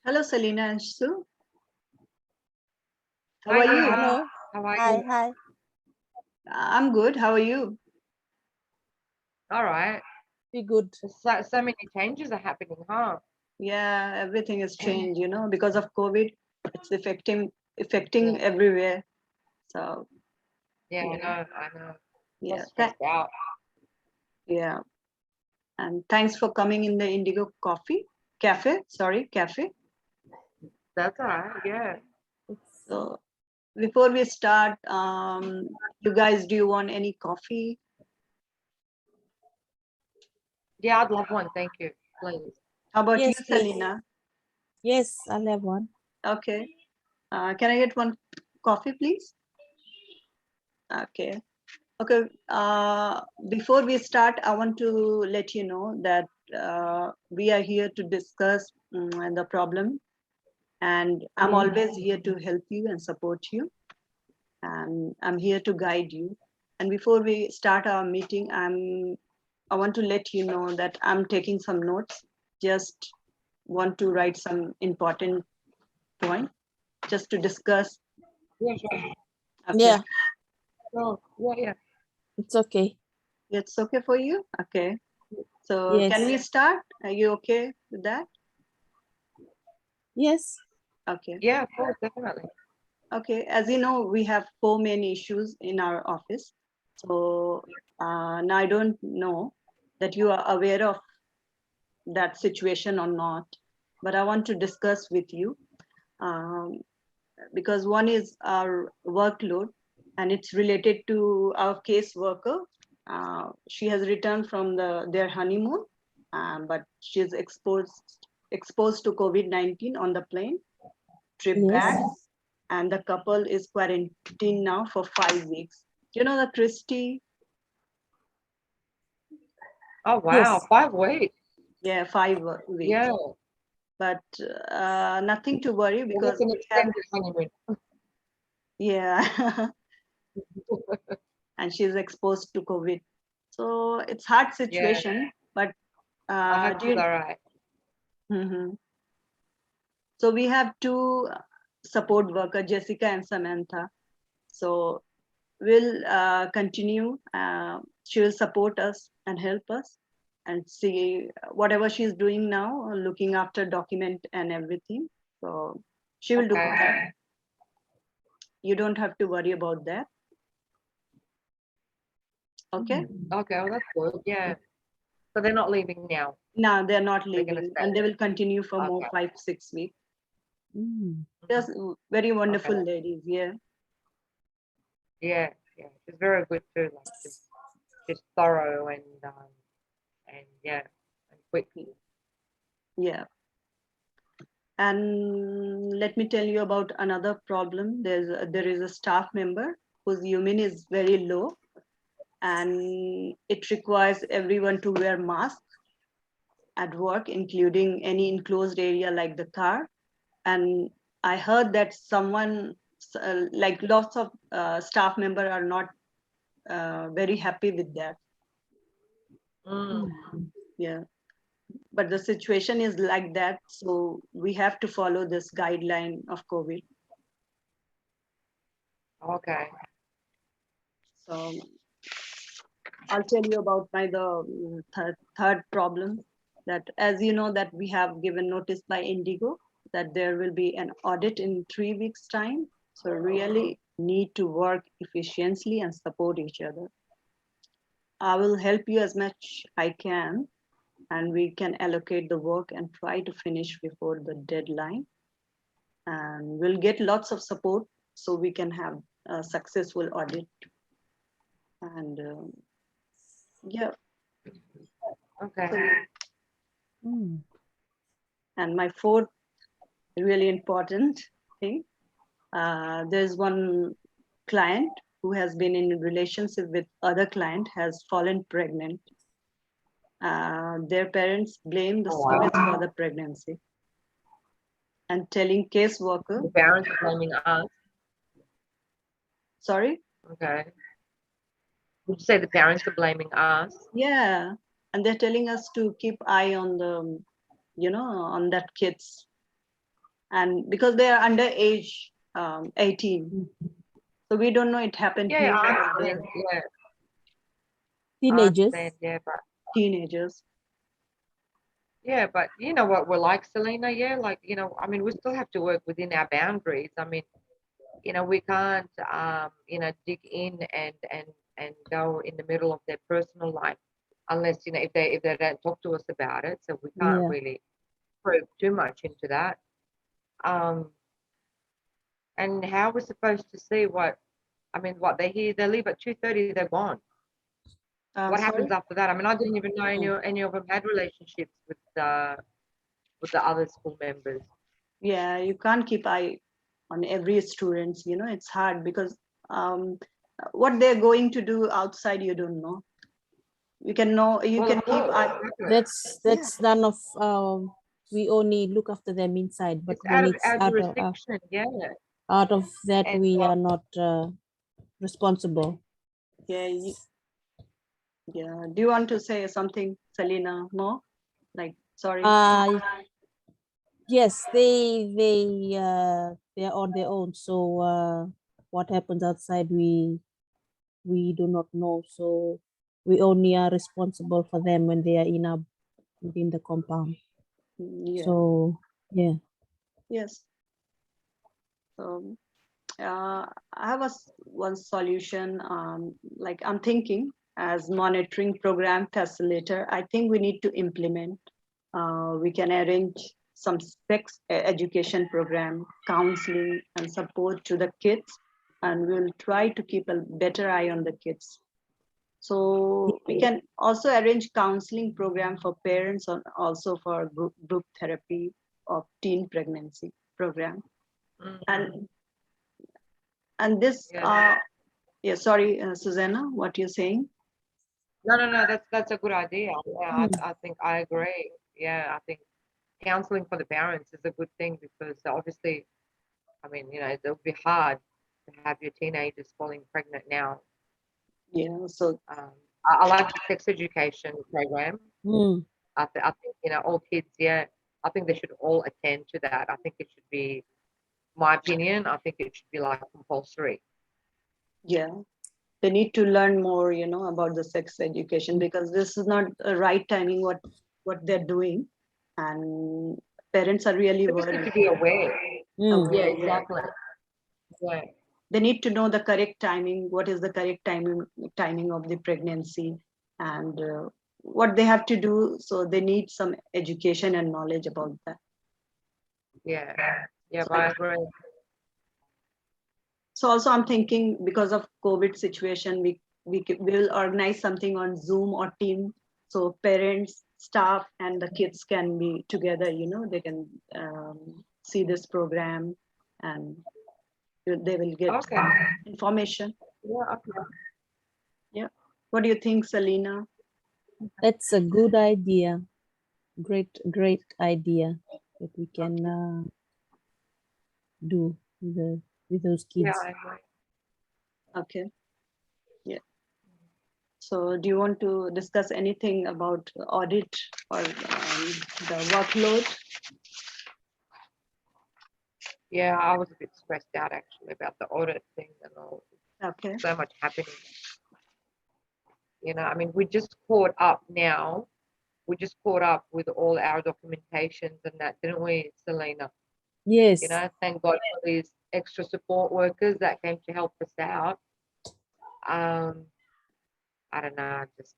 Hello, Selena and Sue. How Hi are you? Neha, Hello. how are Hi, you? hi. I'm good. How are you? All right. Be good. There's so many changes are happening, huh? Yeah, everything has changed, because of COVID. It's affecting Yeah, everywhere. So yeah, yeah, I know. So yeah, stressed out. yeah. And thanks for coming in the Indigo Coffee Cafe. Sorry, cafe. That's all right. Yeah, It's So before we start, you guys, do you want any coffee? yeah. I'd love one. Thank you, please. How about you, yes, please. Selena? Yes, I'll have one. Okay. Can I get one coffee, please? Okay. Okay, before we start, I want to let you know that we are here to discuss the problem, and I'm Okay. always here to help you and support you, and I'm here to guide you. And before we start our meeting, I want to let you know that I'm taking some notes. Just want to write some important point just to discuss. Yeah, sure. Okay, Yeah, Sure. Yeah, yeah. it's okay. it's okay for you. Okay, so can Yes. we start? Are you okay with that? Yes. Okay. Yeah, of course, definitely. Okay, as you know, we have four main issues in our office. So now I don't know that you are aware of that situation or not, but I want to discuss with you um, because one is our workload and it's related to our case worker. She has returned from their honeymoon, but she is exposed to COVID-19 on the plane trip back, Yes. and the couple is quarantined now for 5 weeks. You know the Christie, Oh wow, Yes. 5 weeks. yeah, 5 weeks. Yeah, But nothing to worry well, that's because an we have, extended honeymoon. yeah, and she's exposed to COVID. So it's hard Yeah, situation, but I hope do she's you, all right. Mhm. So we have two support worker, Jessica and Samantha. So we'll continue. She will support us and help us and see whatever she's doing now, looking after document and everything. So she will do Okay. that. You don't have to worry about that. Okay. Okay, well that's good. Yeah. So they're not leaving now. Now they're not They're gonna leaving stay. and they will continue for more Okay. 5 6 weeks. Mm. Just Mhm. very Okay. wonderful ladies. Yeah. Yeah, yeah. She's very good too. Like she's thorough and yeah, and quick. Yeah. And let me tell you about another problem. There is a staff member whose human is very low, and it requires everyone to wear masks at work, including any enclosed area like the car. And I heard that someone, like lots of staff member, are not very happy with that. Mm. Mm. Yeah, but the situation is like that, so we have to follow this guideline of COVID. Okay. So I'll tell you about my the third problem, that as you know that we have given notice by Indigo that there will be an audit in 3 weeks time. So really need to work efficiently and support each other. I will help you as much I can, and we can allocate the work and try to finish before the deadline. And we'll get lots of support so we can have a successful audit. And yeah, Okay. so, Mm. and my fourth really important thing. There's one client who has been in relationship with other client has fallen pregnant. Their parents blame the Oh wow. service for the pregnancy and telling caseworker, The parents are blaming us. sorry, Okay. Would you say the parents are blaming us? yeah, and they're telling us to keep eye on the, on that kids. and because they are under age 18, Mhm. so we don't know it happened Yeah, here I or understand. there. Yeah, I understand. Teenagers. Yeah, but Teenagers. yeah, but you know what we're like, Selena. Yeah, like I mean, we still have to work within our boundaries. I mean, we can't, dig in and go in the middle of their personal life unless if they don't talk to us about it. So we can't Yeah. really probe too much into that. Um, and how we're supposed to see what I mean, what they hear, they leave at 2:30, they're gone. What Sorry. happens after that? I mean, I didn't even know Mm. any of them had relationships with the other school members. Yeah, you can't keep eye on every students. It's hard because um, what they're going to do outside, you don't know. You Well, can of keep course, eye. exactly. Yeah, That's none of we only look after them inside, but It's out when of it's our jurisdiction, yeah. out of that, And we are not responsible. yeah, yeah. Do you want to say something, Selena? More? Like, sorry. Uh yes, they are on their own. So what happens outside, we do not know. So we only are responsible for them when they are within the compound. Yeah. So yeah. Yes. So I have one solution. Like I'm thinking as monitoring program facilitator, I think we need to implement. We can arrange some education program, counseling, and support to the kids, and we'll try to keep a better eye on the kids. So we can also arrange counseling program for parents, and also for group therapy of teen pregnancy program. mhm, And this yeah. yeah, sorry, Susanna, what you're saying? No. That's a good idea. Yeah, Mm. I think I agree. Yeah, I think counseling for the parents is a good thing because obviously, I mean, it would be hard to have your teenagers falling pregnant now. Yeah, so Um, I like the sex education program. Mm. I think all kids. Yeah, I think they should all attend to that. I think it should be, my opinion. I think it should be like compulsory. yeah, they need to learn more, about the sex education, because this is not a right timing what they're doing, and parents are really They just need worried. to be aware. Mm. Yeah, Aware, yeah. exactly. Yeah. They need to know the correct timing. What is the correct timing of the pregnancy, and what they have to do. So they need some education and knowledge about that. Yeah. Yeah, So but I agree. So also I'm thinking because of COVID situation, we will organize something on Zoom or Team, so parents, staff, and the kids can be together. They can see this program, and they will get Okay. information. Yeah, okay. Yeah. What do you think, Selena? That's a good idea. Great idea that we can Okay. do with those Yeah, kids. I agree. Okay. Yeah. So do you want to discuss anything about audit or the workload? Yeah, I was a bit stressed out actually about the audit thing and all. Okay. So much happening. I mean, we just caught up now. We just caught up with all our documentations and that, didn't we, Selena? Yes. Thank God for these extra support workers that came to help us out. Um, I don't know. Just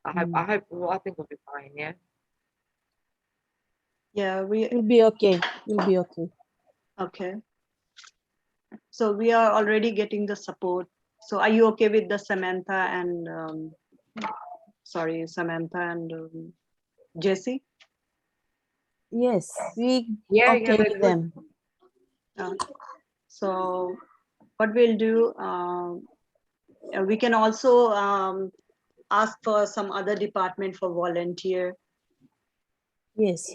I hope. Mm. I hope. Well, I think we'll be fine. Yeah. Yeah. We You'll be okay. You'll be okay. okay. So we are already getting the support. So are you okay with the Samantha and Jesse? Yes, we Yeah. Yeah. okay They're with good. them. Uh, so what we'll do, we can also ask for some other department for volunteer, Yes.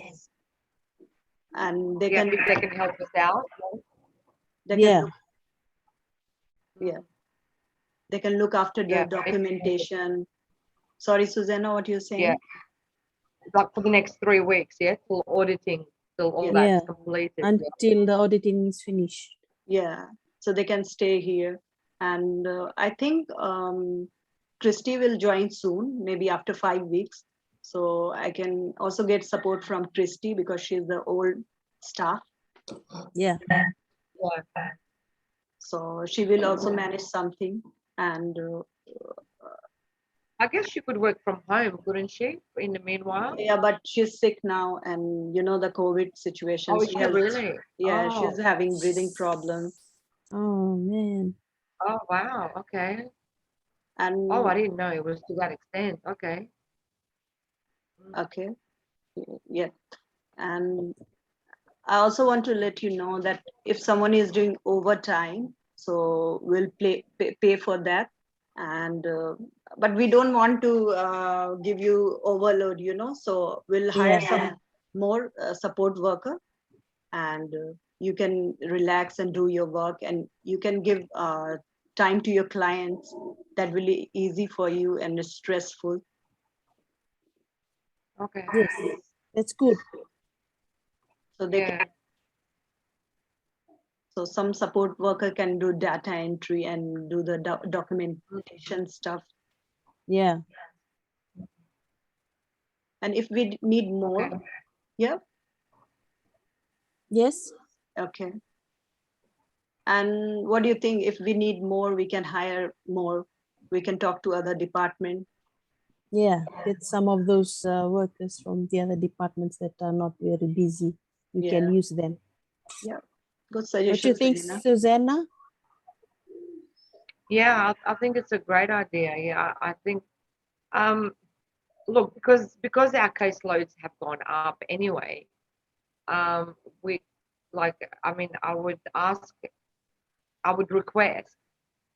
and Yeah. If they can help us out. they can Yeah. look, yeah, they can look after the Yeah. documentation. Sorry, Susanna, what you're Yeah. saying? Like for the next 3 weeks. Yeah. Full auditing. till all Yeah. that's Yeah, completed. Yeah. until the auditing is finished. Yeah, so they can stay here. And I think Christy will join soon, maybe after 5 weeks. So I can also get support from Christy because she's the old staff. Yeah, Yeah. So she will also manage something. And I guess she could work from home, couldn't she? In the meanwhile. yeah, but she's sick now, and the COVID situation. Oh, is She she has, really? yeah, she's Oh, having breathing problems. oh man. oh wow. Okay. Oh, And I didn't know it was to that extent. Okay. Mm. okay, yeah. And I also want to let you know that if someone is doing overtime, so we'll pay for that. And but we don't want to give you overload, So we'll hire Yeah, some more support worker, and you can relax and do your work, and you can give time to your clients. That will be easy for you and it's stressful. Okay. yes, that's good. So they can Yeah. So some support worker can do data entry and do the Mm. documentation stuff. Yeah, And if we need Okay. more, yeah, yes, okay. And what do you think? If we need more, we can hire more. We can talk to other department. yeah. Get some of those workers from the other departments that are not very busy. We can Yeah, use them. yeah. Good What you suggestion, think, Selena. Susanna? Yeah, I think it's a great idea. Yeah, I think um look, because our caseloads have gone up anyway, we like I mean I would request,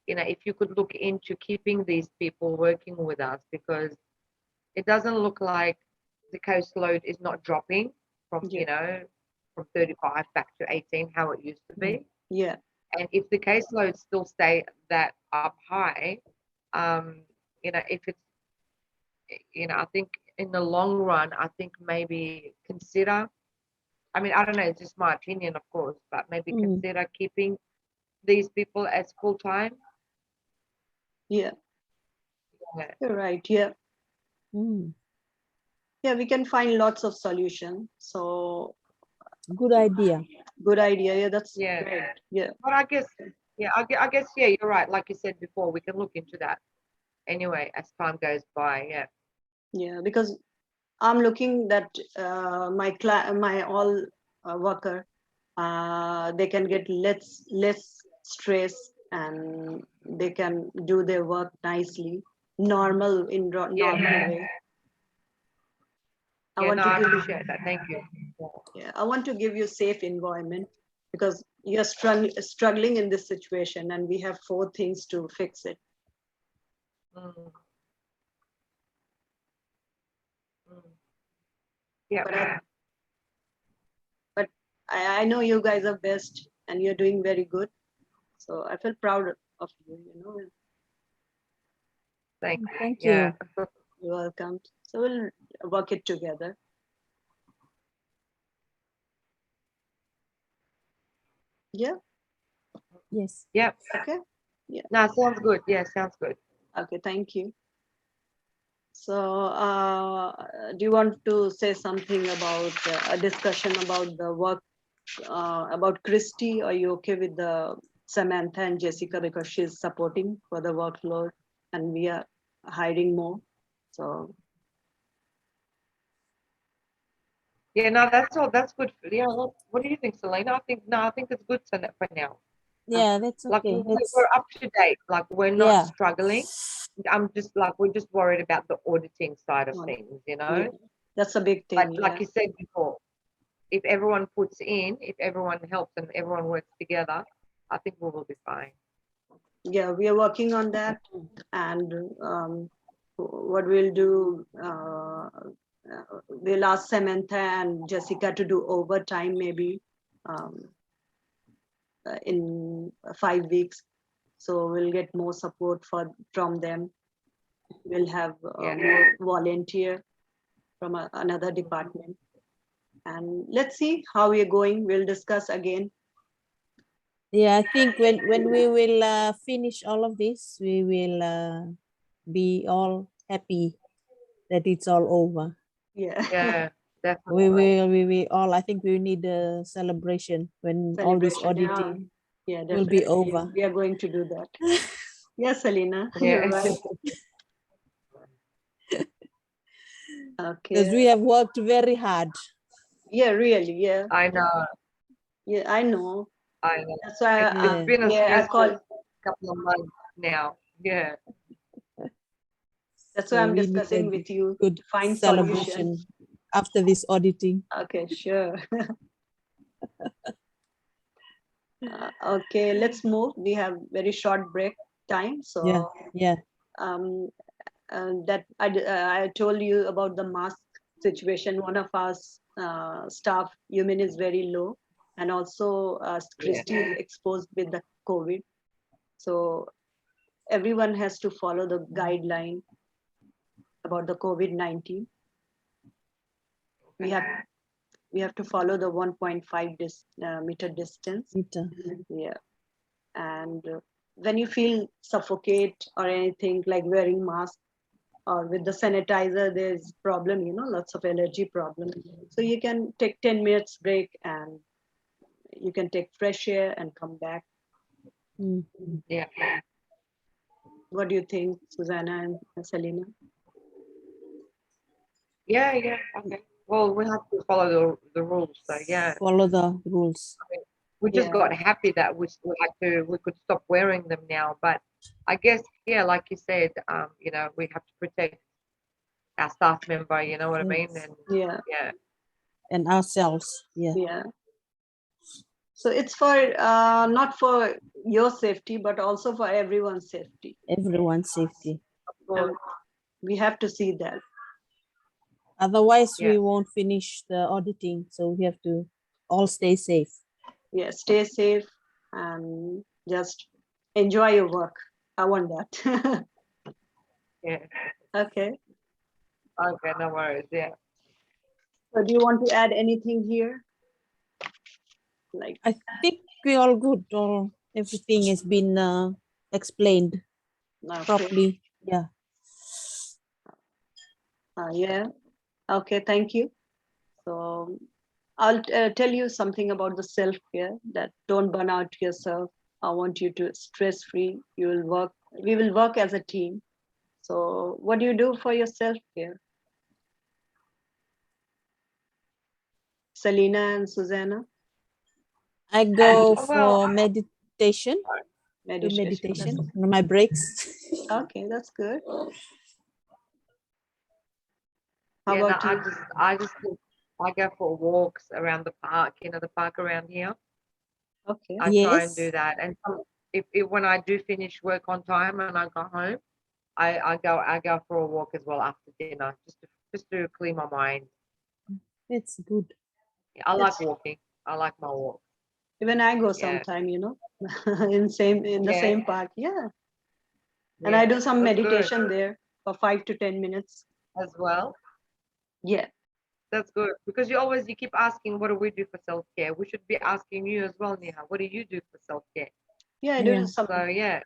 if you could look into keeping these people working with us, because it doesn't look like the caseload is not dropping from, Yeah, from 35 back to 18, how it used to Mm. be. yeah, And if the caseloads still stay that up high, um, if it's, I think in the long run, I think maybe consider, I mean, I don't know, it's just my opinion, of course, but maybe Mm. consider keeping these people as full time. yeah. Yeah. You're right. Yeah, Mm. yeah. We can find lots of solutions. So Good idea. good idea. Yeah, that's Yeah. great. Yeah, But I guess, yeah, I guess, yeah, you're right. Like you said before, we can look into that anyway as time goes by. Yeah. yeah. Because I'm looking that my all worker they can get less stress, and they can do their work nicely, normal in Yeah. normal way. I Yeah. want No, to I give appreciate that. Thank you. yeah, I want to give you safe environment because you're struggling in this situation, and we have four things to fix it. Mm, mm. Yeah. But I know you guys are best, and you're doing very good. So I feel proud of you. Thank you. Thank Yeah. you. You're welcome. So we'll work it together. Yeah. Yes. Yeah. Okay. Yeah. No, sounds good. Yeah, sounds good. Okay. Thank you. So, do you want to say something about a discussion about the work about Christy? Are you okay with the Samantha and Jessica because she's supporting for the workload and we are hiring more? So, Yeah, no, that's all. That's good. Yeah. What do you think, Selena? I think it's good for now. Yeah, that's Like okay. we're That's up to date. Like we're not yeah. struggling. I'm just like we're just worried about the auditing side of um, things, yeah, that's a big But thing. like Yeah. you said before, if everyone puts in, if everyone helps and everyone works together, I think we will be fine. Yeah, we are working on that. And what we'll do, we'll ask Samantha and Jessica to do overtime maybe um, in 5 weeks. So we'll get more support from them. We'll have Yeah. more volunteer from another department. And let's see how we're going. We'll discuss again. Yeah, I think when we will finish all of this, we will be all happy that it's all over. Yeah. Yeah, We definitely. will we will all. I think we need a celebration when all this Celebration. Yeah. auditing Yeah, will be definitely. over. We are going to do that. Yes, Selena, you're Yeah. right. Because Okay. we have worked very hard. Yeah, really. Yeah. I know. Yeah, I know. I know. That's why, It's Yeah. been a yeah, I stressful call. couple of months now. Yeah. That's why So I'm we need a discussing with you good to find solution. celebration after this auditing. Okay, sure. Okay, let's move. We have very short break time, Yeah, so yeah. um, that I told you about the mask situation. One of our staff, Yumin, is very low, and also Yeah. Christy is exposed with the COVID. So everyone has to follow the guideline about the COVID-19. We have we have to follow the 1.5 meter distance. Meter. Yeah, and when you feel suffocate or anything like wearing mask or with the sanitizer, there's problem, lots of allergy problem. So you can take 10 minutes break and you can take fresh air and come back. Mm. Yeah. What do you think, Susanna and Selena? Yeah. Yeah. Okay. Well, we have to follow the rules. So yeah, Follow the rules. we just Yeah, got happy that we could stop wearing them now. But I guess yeah, like you said, we have to protect our staff member. You know what I mean? Yes. And yeah, yeah, And ourselves. Yeah. yeah. So it's for not for your safety, but also for everyone's safety. Everyone's safety. of course, And we have to see that. Otherwise, yeah, we won't finish the auditing. So we have to all stay safe. Yeah, stay safe and just enjoy your work. I want that. yeah. Okay. Okay, no worries. Yeah. So do you want to add anything here? Like, I think we're all good. All everything has been explained okay. properly. Yeah. Yeah. Okay. Thank you. So I'll tell you something about the self care that don't burn out yourself. I want you to stress free. You will work. We will work as a team. So what do you do for your self care, Selena and Susanna? I go Well, for meditation. Do Meditation. meditation on my breaks. Okay, that's good. How yeah. No, about you? I go for walks around the park. You know, the park around here. Okay. I try and Yes. do that. And if when I do finish work on time and I go home, I go for a walk as well after dinner, just to clear my mind. It's good. Yeah, I like It's walking. I like my walk. even I go Yeah, sometime, in the yeah, same park. Yeah. And I yeah. do some That's good meditation there for 5 to 10 minutes. as well. Yeah. That's good because you keep asking, what do we do for self care? We should be asking you as well, Neha. What do you do for self care? Yeah, Yeah. So yeah,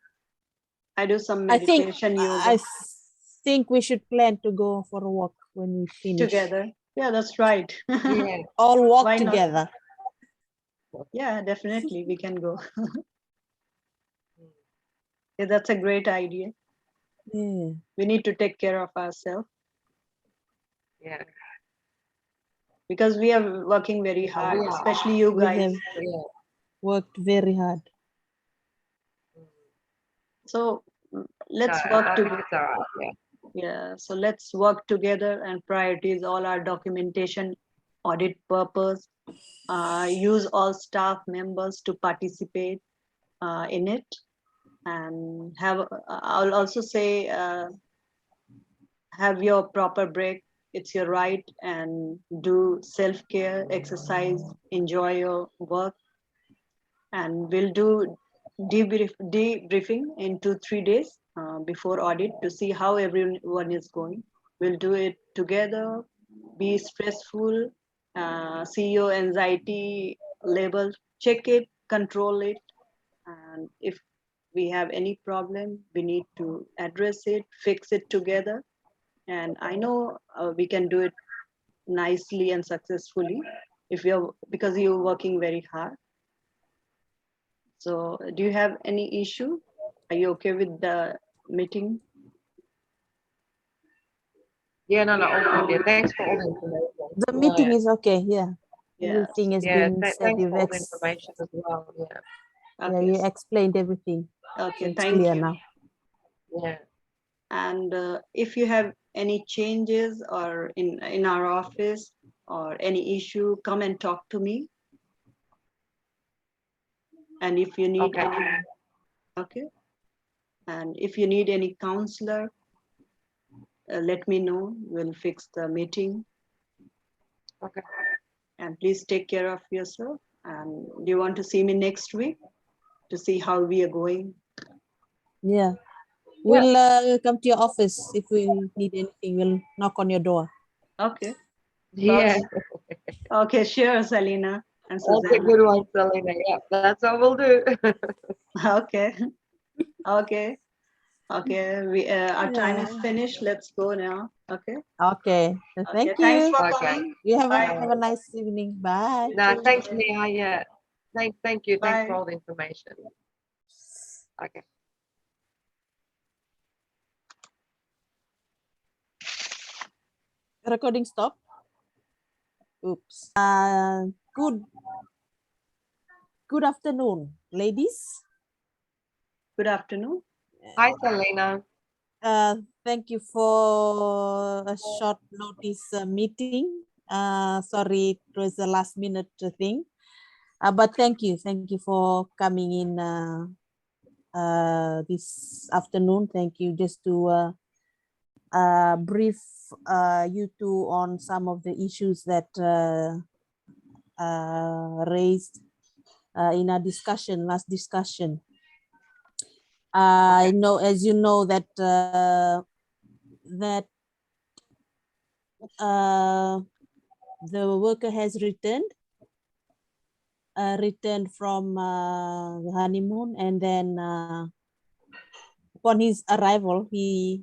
I do some I think meditation I yoga think we should plan to go for a walk when we finish. together. Yeah, that's right. yeah. All walk Why not? together. Yeah, definitely we can go. Mm, Yeah, that's a great idea. Yeah. We need to take care of ourselves yeah, because we are working very yeah. hard, We are. especially you We guys. have Yeah. worked very hard. Mm. So No, let's work I think together. it's all right. Yeah. Yeah, so let's work together and prioritize all our documentation, audit purpose, use all staff members to participate in it, and I'll also say have your proper break. It's your right, and do self-care, exercise, enjoy your work, and we'll do debriefing in 2 3 days before audit to see how everyone is going. We'll do it together, be stressful, CEO anxiety level, check it, control it, and if we have any problem, we need to address it, fix it together. And I know we can do it nicely and successfully if you're because you're working very hard. So, do you have any issue? Are you okay with the meeting? Yeah, no, no, all good. Yeah, thanks for all the information. The Yeah, meeting is okay. Yeah, Yes. everything has yeah. been said. Thanks for all the information as well. Yeah, Yeah, Okay. you explained everything, so Okay. it's Thank clear you. now. yeah. And if you have any changes or in our office or any issue, come and talk to me. And if you need Okay, any, okay. And if you need any counselor, let me know. We'll fix the meeting. okay. And please take care of yourself. And do you want to see me next week to see how we are going? Yeah, Yeah, we'll come to your office if we need anything. We'll knock on your door. Okay. yeah. Okay. Okay. Sure, Selena and That's a Susanna. good one, Selena. Yeah, that's what we'll do. Okay. Okay. Okay. Our time is Yeah. finished. Let's go now. Okay. Okay. So Okay. thank Thanks you. for Okay. coming. You Bye. have a nice evening. Bye. You No, too. thanks, Neha. Yeah. Thank you. Thanks for Bye. all the information. Okay. Recording stop. Oops. Good afternoon, ladies. Good afternoon. Hi, Selena. Thank you for a short notice meeting. Sorry, it was a last minute thing. But thank you for coming in this afternoon. Thank you. Just to brief you two on some of the issues that raised in our discussion, last discussion. I know, as you know, that the worker has returned from the honeymoon, and then upon his arrival, he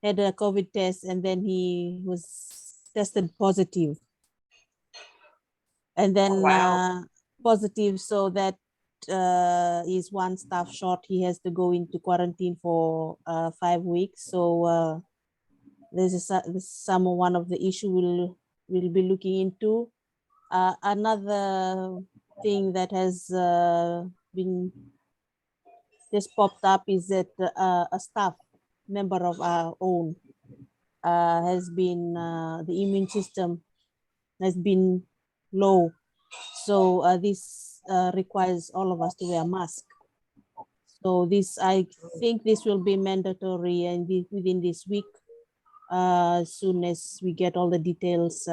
had a COVID test, and then he was tested positive, and Oh, then wow. positive, so that is one staff short. He has to go into quarantine for 5 weeks. So this is one of the issue we'll be looking into. Another thing that has been just popped up is that a staff member of our own has been the immune system has been low, so this requires all of us to wear mask. So this, I think this will be mandatory and within this week, as soon as we get all the details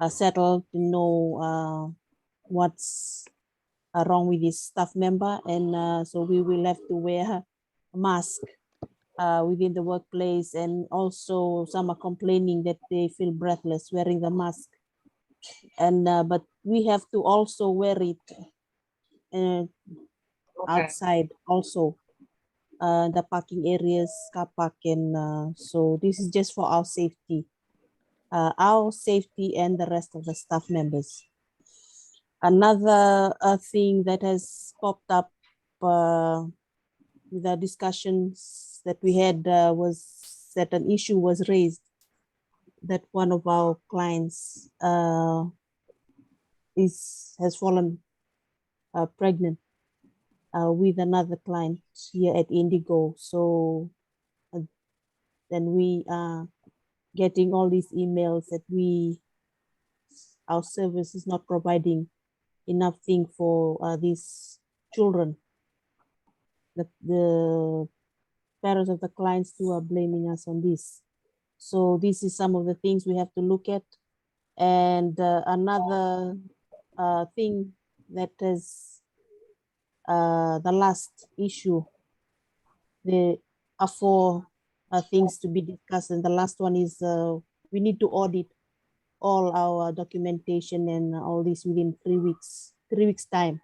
settled to know what's wrong with this staff member. And so we will have to wear a mask within the workplace. And also some are complaining that they feel breathless wearing the mask. And but we have to also wear it uh, Okay. outside also, the parking areas, car park. And so this is just for our safety and the rest of the staff members. Another thing that has popped up with the discussions that we had was that an issue was raised that one of our clients has fallen pregnant with another client here at Indigo. So uh, then we are getting all these emails that our service is not providing enough thing for these children. The parents of the clients too are blaming us on this. So this is some of the things we have to look at. And another thing that is the last issue, there are four things to be discussed. And the last one is we need to audit all our documentation and all this within 3 weeks time.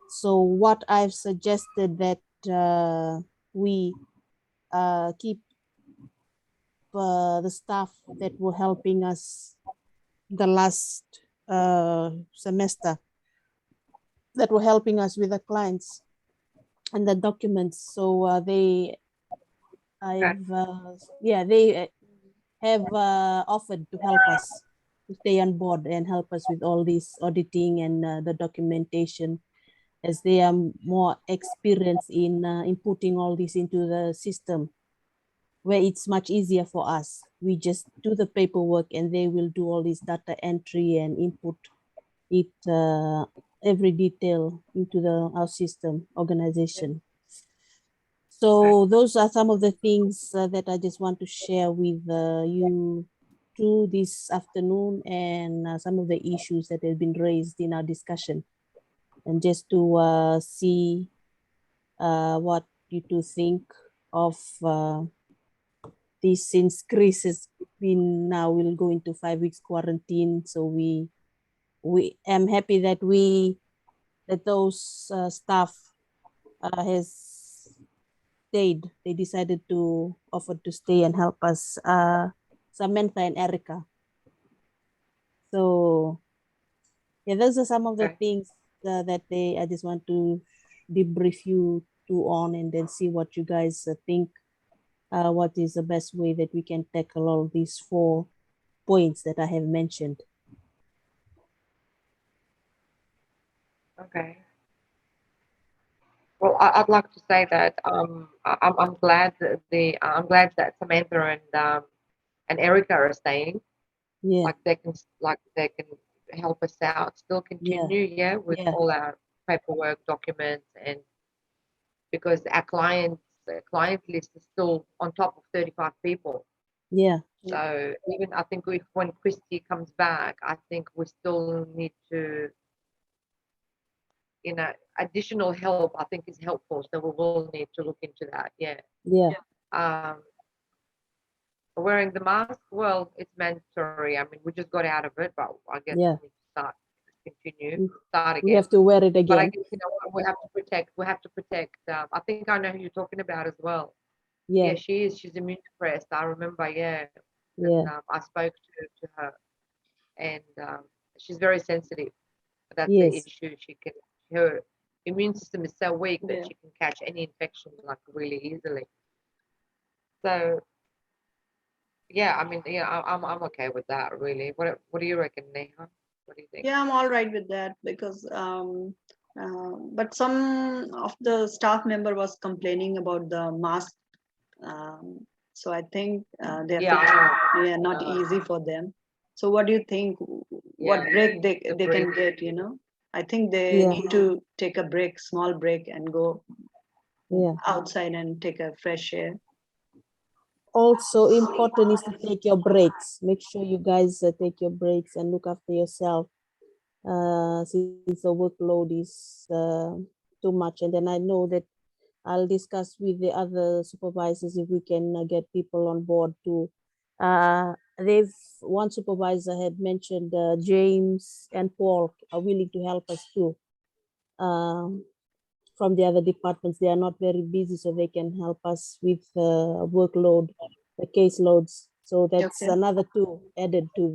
So what I've suggested that we keep the staff that were helping us the last semester, that were helping us with the clients and the documents. So they have offered to help us to stay on board and help us with all this auditing and the documentation, as they are more experienced in inputting all this into the system, where it's much easier for us. We just do the paperwork and they will do all this data entry and input it every detail into our system organization. So those are some of the things that I just want to share with you two this afternoon, and some of the issues that have been raised in our discussion, and just to see what you two think of this, since Chris has been now will go into 5 weeks quarantine. So we am happy that those staff has stayed. They decided to offer to stay and help us, Samantha and Erica. So yeah, those are some of the things that I just want to debrief you two on, and then see what you guys think. What is the best way that we can tackle all these 4 points that I have mentioned? Okay. Well, I'd like to say that I'm glad that I'm glad that Samantha and Erica are staying. Yeah, Like they can help us out, still yeah, continue, yeah, with yeah, all our paperwork documents, and because our client list is still on top of 35 people. yeah, So even I think when Christy comes back, I think we still need to, additional help. I think is helpful. So we will need to look into that. Yeah. yeah, Um, Wearing the mask, well, it's mandatory. I mean, we just got out of it, but I guess we yeah. need to continue, We start we again. have to wear it But I again. guess we have to protect. We have to protect. I think I know who you're talking about as well. Yeah, Yeah, she is. She's immune depressed. I remember. Yeah, because yeah, I spoke to her, and she's very sensitive. That's the yes, issue. Her immune system is so weak that Yeah. she can catch any infection like really easily. So yeah, I mean, yeah, I'm okay with that. Really. What do you reckon, Neha? What do you think? Yeah, I'm all right with that because, but some of the staff member was complaining about the mask. Um, so I think they're Yeah, I know. yeah, not easy for them. So what do you think? What Yeah, break the they can breathing. get? I think they yeah, need to take a break, small break, and go yeah. outside and take a fresh air. Also important is to take your breaks. Make sure you guys take your breaks and look after yourself, since the workload is too much. And then I know that I'll discuss with the other supervisors if we can get people on board to. One supervisor had mentioned James and Paul are willing to help us too. Um, from the other departments, they are not very busy, so they can help us with workload, the caseloads. So that's Okay. another two added to